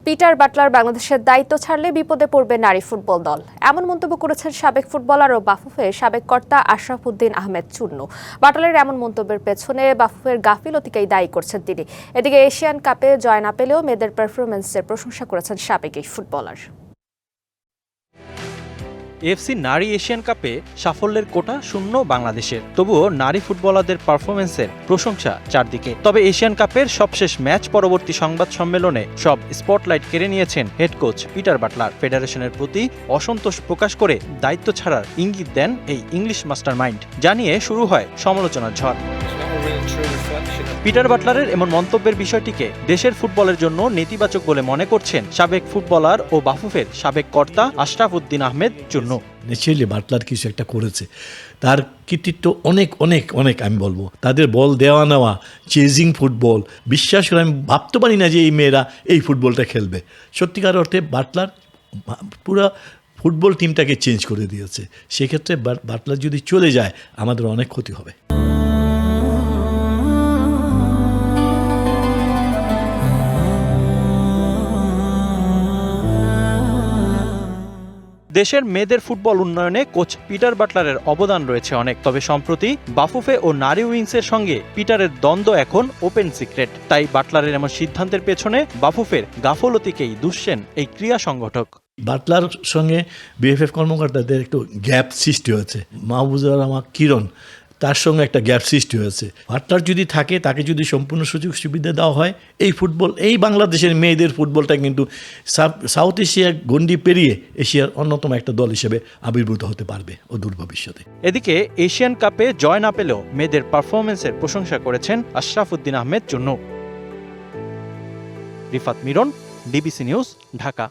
Peter Butler বাংলাদেশের দায়িত্ব ছাড়লে বিপদে পড়বে নারী ফুটবল দল, এমন মন্তব্য করেছেন সাবেক ফুটবলার ও বাফুফের সাবেক কর্তা আশরাফ উদ্দিন আহমেদ চুন্নু। বাটলারের এমন মন্তব্যের পেছনে বাফুফের গাফিলতিকেই দায়ী করছেন তিনি। এদিকে এশিয়ান কাপে জয় না পেলেও মেয়েদের পারফরমেন্সের প্রশংসা করেছেন সাবেক এই ফুটবলার। এফসি নারী এশিয়ান কাপে সাফল্যের কোটা শূন্য বাংলাদেশের, তবুও নারী ফুটবলারদের পারফরমেন্সের প্রশংসা চারদিকে। তবে এশিয়ান কাপের সবশেষ ম্যাচ পরবর্তী সংবাদ সম্মেলনে সব স্পটলাইট কেড়ে নিয়েছেন হেড কোচ পিটার বাটলার। ফেডারেশনের প্রতি অসন্তোষ প্রকাশ করে দায়িত্ব ছাড়ার ইঙ্গিত দেন এই ইংলিশ মাস্টারমাইন্ড, জানিয়ে শুরু হয় সমালোচনার ঝড়। পিটার বাটলারের এমন মন্তব্যের বিষয়টিকে দেশের ফুটবলের জন্য নেতিবাচক বলে মনে করছেন সাবেক ফুটবলার ও বাফুফের সাবেক কর্তা আশরাফ উদ্দিন আহমেদ চুন্নু। নিশ্চয়ই বাটলার কিছু একটা করেছে, তার কৃতিত্ব অনেক অনেক অনেক। আমি বলবো তাদের বল দেওয়া নেওয়া, চেজিং ফুটবল, বিশ্বাস করে আমি ভাবতে পারি না যে এই মেয়েরা এই ফুটবলটা খেলবে। সত্যিকার অর্থে বাটলার পুরো ফুটবল টিমটাকে চেঞ্জ করে দিয়েছে। সেক্ষেত্রে বাটলার যদি চলে যায় আমাদের অনেক ক্ষতি হবে। দেশের মেয়েদের ফুটবল উন্নয়নে কোচ পিটার বাটলারের অবদান রয়েছে অনেক। তবে সম্প্রতি বাফুফে ও নারী উইংসের সঙ্গে পিটারের দ্বন্দ্ব এখন ওপেন সিক্রেট। তাই বাটলারের এমন সিদ্ধান্তের পেছনে বাফুফের গাফলতিকেই দুষছেন এই ক্রীড়া সংগঠক। বাটলার সঙ্গে বিএফএফ কর্মকর্তাদের একটু গ্যাপ সৃষ্টি হয়েছে। মাহবুজুর রহমান কিরণ, তার সঙ্গে একটা গ্যাপ সৃষ্টি হয়েছে। বাটলার যদি থাকে, তাকে যদি সম্পূর্ণ সুযোগ সুবিধা দেওয়া হয়, এই ফুটবল, এই বাংলাদেশের মেয়েদের ফুটবলটা কিন্তু সাউথ এশিয়া গণ্ডি পেরিয়ে এশিয়ার অন্যতম একটা দল হিসেবে আবির্ভূত হতে পারবে অদূর ভবিষ্যতে। এদিকে এশিয়ান কাপে জয় না পেলেও মেয়েদের পারফরমেন্সের প্রশংসা করেছেন আশরাফ উদ্দিন আহমেদ চুন্নু। Rifat Miron, DBC news, Dhaka.